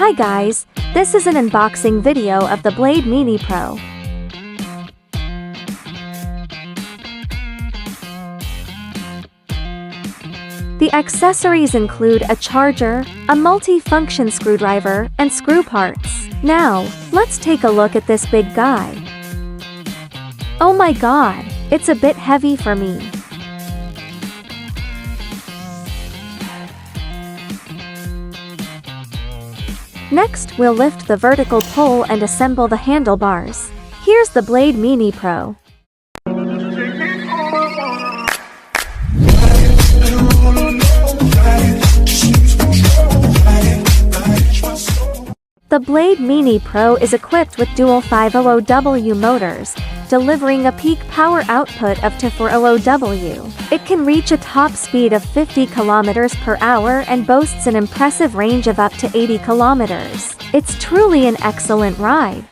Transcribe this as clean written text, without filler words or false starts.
Hi guys, this is an unboxing video of the Blade Mini Pro. The accessories include a charger, a multi-function screwdriver, and screw parts. Now, let's take a look at this big guy. Oh my god, it's a bit heavy for me. Next, we'll lift the vertical pole and assemble the handlebars. Here's the Blade Mini Pro. The Blade Mini Pro is equipped with dual 500W motors, delivering a peak power output of to 400W. It can reach a top speed of 50 km per hour and boasts an impressive range of up to 80 km. It's truly an excellent ride.